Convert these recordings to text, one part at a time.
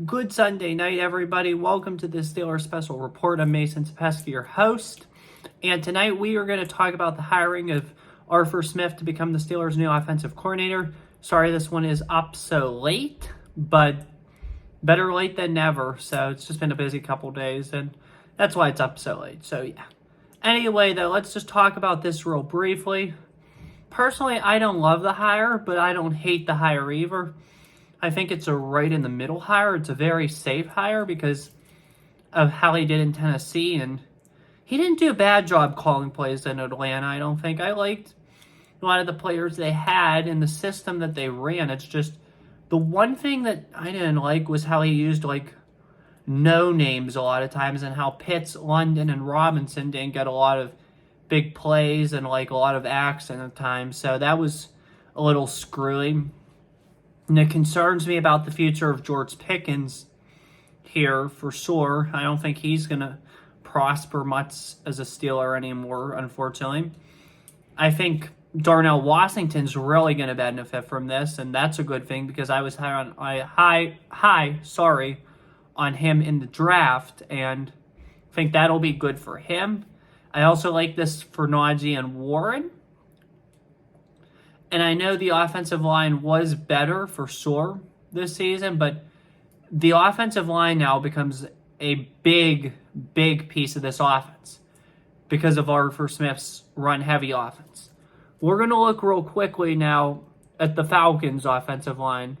Good Sunday night, everybody. Welcome to the Steelers Special Report. I'm Mason Sapeski, your host. And tonight we are going to talk about the hiring of Arthur Smith to become the Steelers' new offensive coordinator. Sorry this one is up so late, but better late than never. So it's just been a busy couple days, and that's why it's up so late. So yeah. Anyway, though, let's just talk about this real briefly. Personally, I don't love the hire, but I don't hate the hire either. I think it's a right in the middle hire. It's a very safe hire because of how he did in Tennessee, and he didn't do a bad job calling plays in Atlanta. I don't think. I liked a lot of the players they had and the system that they ran. It's just the one thing that I didn't like was how he used no names a lot of times, and how Pitts, London, and Robinson didn't get a lot of big plays and a lot of action at times. So that was a little screwy. And it concerns me about the future of George Pickens here for sure. I don't think he's going to prosper much as a Steeler anymore, unfortunately. I think Darnell Washington's really going to benefit from this, and that's a good thing because I was high on him in the draft, and I think that'll be good for him. I also like this for Najee and Warren. And I know the offensive line was better for sure this season, but the offensive line now becomes a big piece of this offense because of Arthur Smith's run-heavy offense. We're going to look real quickly now at the Falcons' offensive line.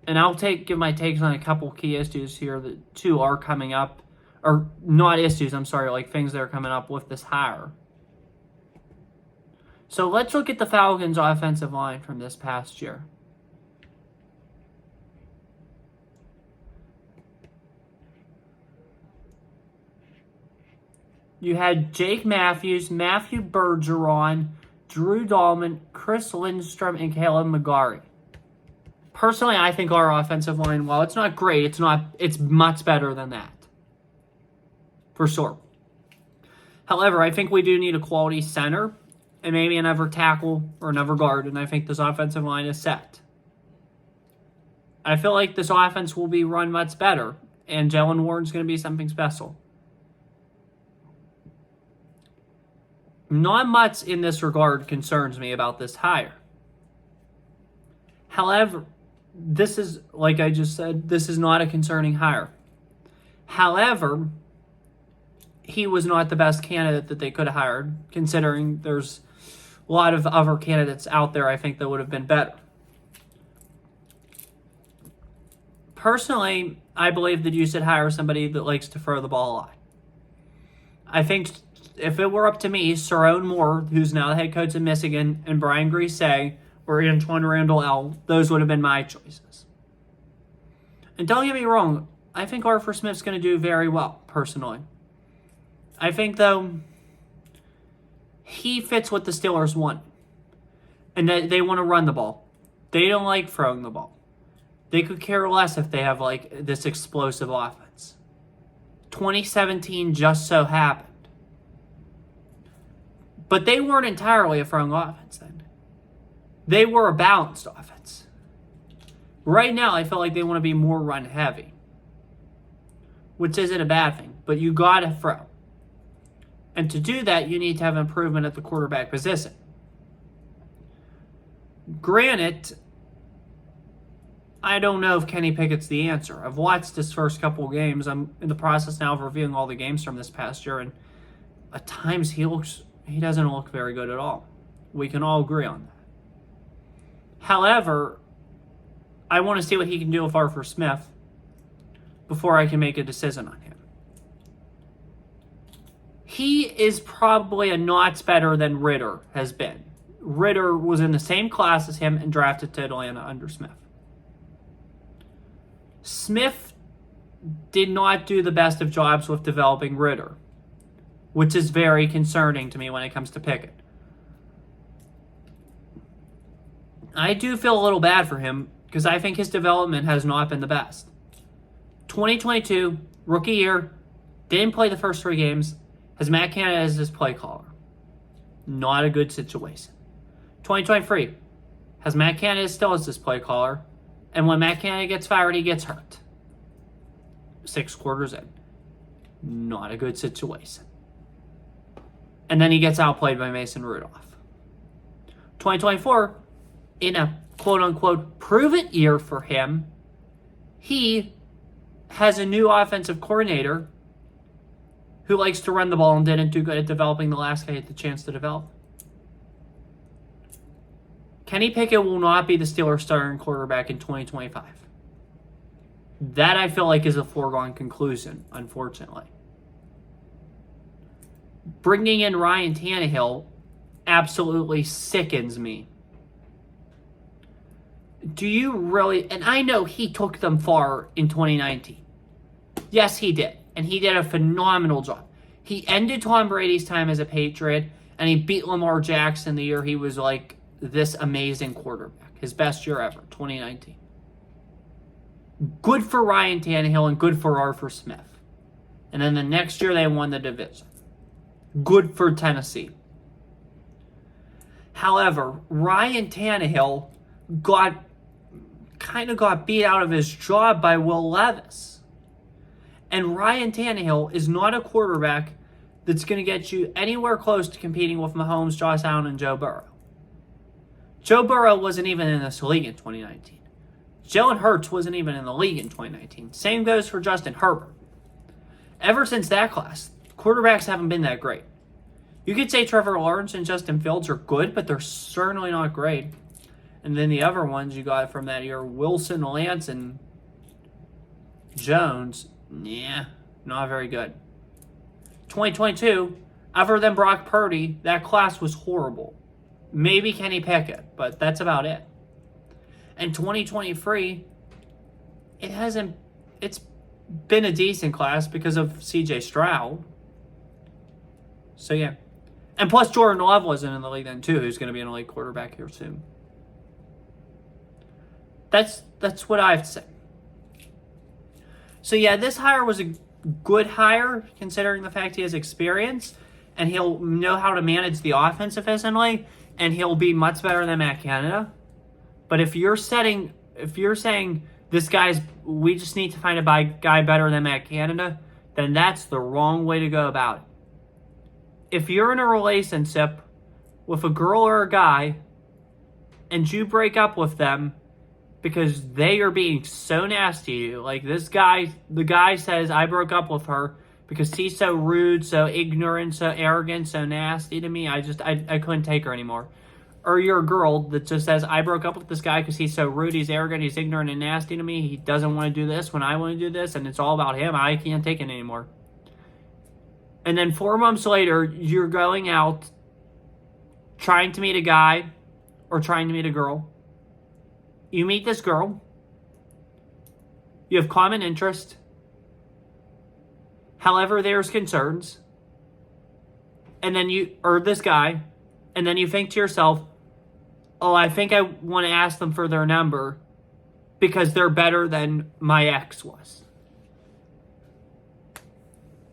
And I'll give my takes on a couple key issues here that two are coming up. Or not issues, I'm sorry, like things that are coming up with this hire. So let's look at the Falcons' offensive line from this past year. You had Jake Matthews, Matthew Bergeron, Drew Dahlman, Chris Lindstrom, and Caleb McGarry. Personally, I think our offensive line, while it's not great, it's much better than that. For sure. However, I think we do need a quality center and maybe another tackle or another guard, and I think this offensive line is set. I feel like this offense will be run much better, and Jaylen Warren's going to be something special. Not much in this regard concerns me about this hire. However, this is, like I just said, this is not a concerning hire. However, he was not the best candidate that they could have hired, considering there's a lot of other candidates out there I think that would have been better. Personally, I believe that you should hire somebody that likes to throw the ball a lot. I think if it were up to me, Sherrone Moore, who's now the head coach of Michigan, and Brian Griese or Antoine Randall, those would have been my choices. And don't get me wrong, I think Arthur Smith's going to do very well, personally. I think, though, he fits what the Steelers want. And they want to run the ball. They don't like throwing the ball. They could care less if they have, this explosive offense. 2017 just so happened. But they weren't entirely a throwing offense then. They were a balanced offense. Right now, I feel like they want to be more run-heavy. Which isn't a bad thing. But you got to throw. And to do that, you need to have improvement at the quarterback position. Granted, I don't know if Kenny Pickett's the answer. I've watched his first couple of games. I'm in the process now of reviewing all the games from this past year, and at times he doesn't look very good at all. We can all agree on that. However, I want to see what he can do with Arthur Smith before I can make a decision on him. He is probably a notch better than Ridder has been. Ridder was in the same class as him and drafted to Atlanta under Smith. Smith did not do the best of jobs with developing Ridder, which is very concerning to me when it comes to Pickett. I do feel a little bad for him because I think his development has not been the best. 2022, rookie year, didn't play the first 3 games, has Matt Canada as his play caller. Not a good situation. 2023, has Matt Canada still as his play caller. And when Matt Canada gets fired, he gets hurt. 6 quarters in. Not a good situation. And then he gets outplayed by Mason Rudolph. 2024, in a quote-unquote prove-it year for him, he has a new offensive coordinator who likes to run the ball and didn't do good at developing the last guy had the chance to develop. Kenny Pickett will not be the Steelers' starting quarterback in 2025. That, I feel like, is a foregone conclusion, unfortunately. Bringing in Ryan Tannehill absolutely sickens me. Do you really... And I know he took them far in 2019. Yes, he did. And he did a phenomenal job. He ended Tom Brady's time as a Patriot, and he beat Lamar Jackson the year he was like this amazing quarterback. His best year ever, 2019. Good for Ryan Tannehill and good for Arthur Smith. And then the next year they won the division. Good for Tennessee. However, Ryan Tannehill got beat out of his job by Will Levis. And Ryan Tannehill is not a quarterback that's going to get you anywhere close to competing with Mahomes, Josh Allen, and Joe Burrow. Joe Burrow wasn't even in this league in 2019. Jalen Hurts wasn't even in the league in 2019. Same goes for Justin Herbert. Ever since that class, quarterbacks haven't been that great. You could say Trevor Lawrence and Justin Fields are good, but they're certainly not great. And then the other ones you got from that year, Wilson, Lance, and Jones, yeah, not very good. 2022, other than Brock Purdy, that class was horrible. Maybe Kenny Pickett, but that's about it. And 2023, it's been a decent class because of CJ Stroud. So yeah. And plus Jordan Love wasn't in the league then too, who's going to be an elite quarterback here soon. That's what I have to say. So yeah, this hire was a good hire considering the fact he has experience and he'll know how to manage the offense efficiently and he'll be much better than Matt Canada. But if you're saying we just need to find a guy better than Matt Canada, then that's the wrong way to go about it. If you're in a relationship with a girl or a guy and you break up with them because they are being so nasty to you, like the guy says, I broke up with her because he's so rude, so ignorant, so arrogant, so nasty to me, I couldn't take her anymore. Or you're a girl that just says, I broke up with this guy because he's so rude, he's arrogant, he's ignorant and nasty to me, he doesn't want to do this when I want to do this, and it's all about him, I can't take it anymore. And then 4 months later, you're going out trying to meet a guy or trying to meet a girl. You meet this girl. You have common interest. However, there's concerns. And then this guy, and then you think to yourself, oh, I think I want to ask them for their number because they're better than my ex was.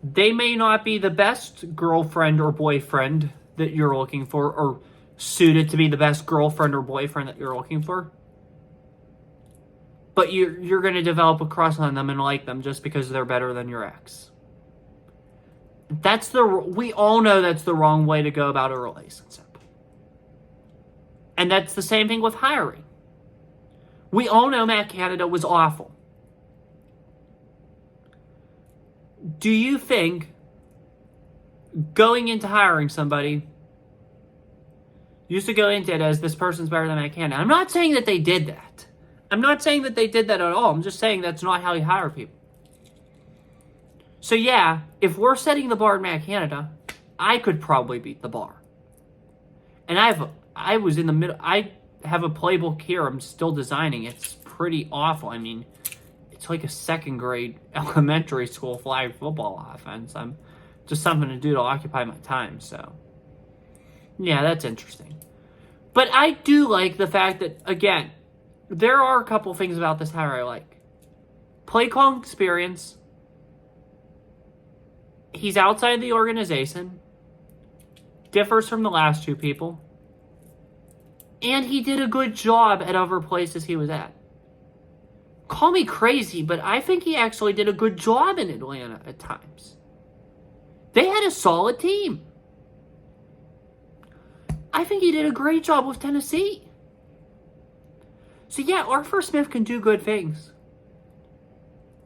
They may not be the best girlfriend or boyfriend that you're looking for or suited to be the best girlfriend or boyfriend that you're looking for. But you're going to develop a crush on them and like them just because they're better than your ex. We all know that's the wrong way to go about a relationship. And that's the same thing with hiring. We all know Matt Canada was awful. Do you think going into hiring somebody, you used to go into it as this person's better than Matt Canada? I'm not saying that they did that. I'm not saying that they did that at all. I'm just saying that's not how you hire people. So yeah, if we're setting the bar at Matt Canada, I could probably beat the bar. And I was in the middle. I have a playbook here. I'm still designing. It's pretty awful. I mean, it's like a second grade elementary school flag football offense. I'm just something to do to occupy my time. So yeah, that's interesting. But I do like the fact that, again, there are a couple things about this hire I like. Play calling experience. He's outside the organization. Differs from the last two people. And he did a good job at other places he was at. call me crazy, but I think he actually did a good job in Atlanta at times. They had a solid team. I think he did a great job with Tennessee. So yeah, Arthur Smith can do good things.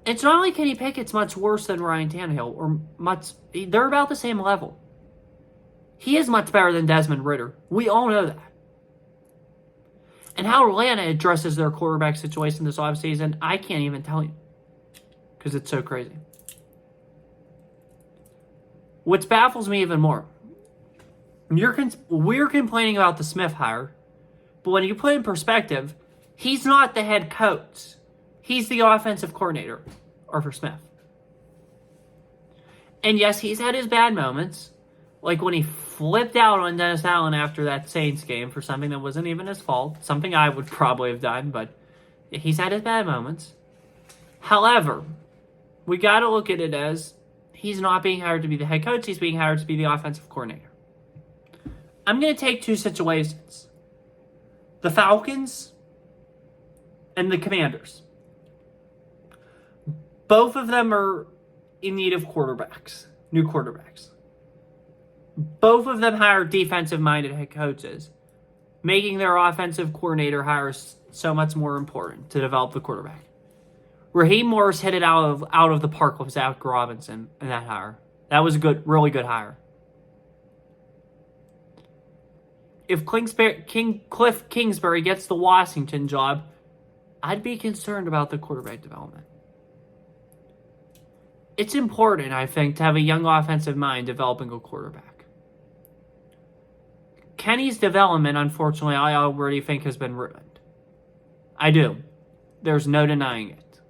It's not like Kenny Pickett's much worse than Ryan Tannehill, or they're about the same level. He is much better than Desmond Ridder. We all know that. And how Atlanta addresses their quarterback situation this offseason, I can't even tell you. Because it's so crazy. What baffles me even more, we're complaining about the Smith hire, but when you put it in perspective, he's not the head coach. He's the offensive coordinator, Arthur Smith. And yes, he's had his bad moments, like when he flipped out on Dennis Allen after that Saints game for something that wasn't even his fault, something I would probably have done, but he's had his bad moments. However, we got to look at it as he's not being hired to be the head coach, he's being hired to be the offensive coordinator. I'm going to take two situations. The Falcons and the Commanders. Both of them are in need of quarterbacks, new quarterbacks. Both of them hired defensive-minded head coaches, making their offensive coordinator hires so much more important to develop the quarterback. Raheem Morris hit it out of the park with Zach Robinson in that hire. That was a really good hire. If Cliff Kingsbury gets the Washington job, I'd be concerned about the quarterback development. It's important, I think, to have a young offensive mind developing a quarterback. Kenny's development, unfortunately, I already think has been ruined. I do. There's no denying it.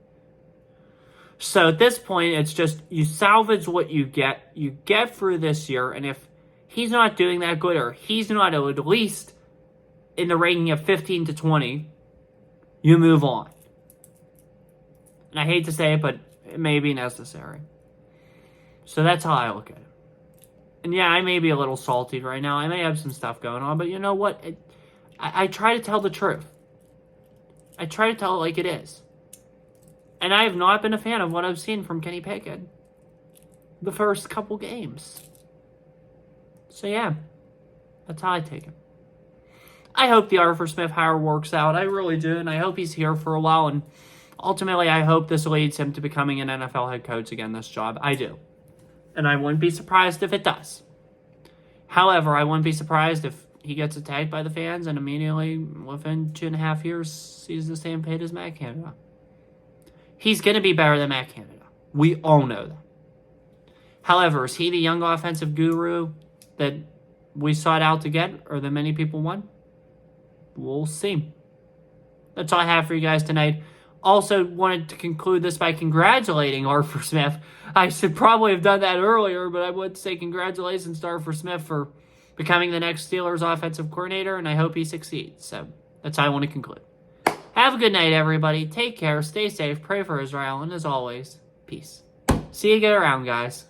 So at this point, it's just you salvage what you get through this year, and if he's not doing that good, or he's not at least in the ranking of 15 to 20, you move on. And I hate to say it, but it may be necessary. So that's how I look at it. And yeah, I may be a little salty right now. I may have some stuff going on, but you know what? I try to tell the truth. I try to tell it like it is. And I have not been a fan of what I've seen from Kenny Pickett the first couple games. So yeah, that's how I take it. I hope the Arthur Smith hire works out. I really do, and I hope he's here for a while. And ultimately, I hope this leads him to becoming an NFL head coach again, this job. I do. And I wouldn't be surprised if it does. However, I wouldn't be surprised if he gets attacked by the fans and immediately, within 2.5 years, sees the same fate as Matt Canada. He's going to be better than Matt Canada. We all know that. However, is he the young offensive guru that we sought out to get, or that many people want? We'll see. That's all I have for you guys tonight. Also wanted to conclude this by congratulating Arthur Smith. I should probably have done that earlier, but I would say congratulations to Arthur Smith for becoming the next Steelers offensive coordinator, and I hope he succeeds. So that's how I want to conclude. Have a good night, everybody. Take care, stay safe, pray for Israel, and as always, peace. See you get around, guys.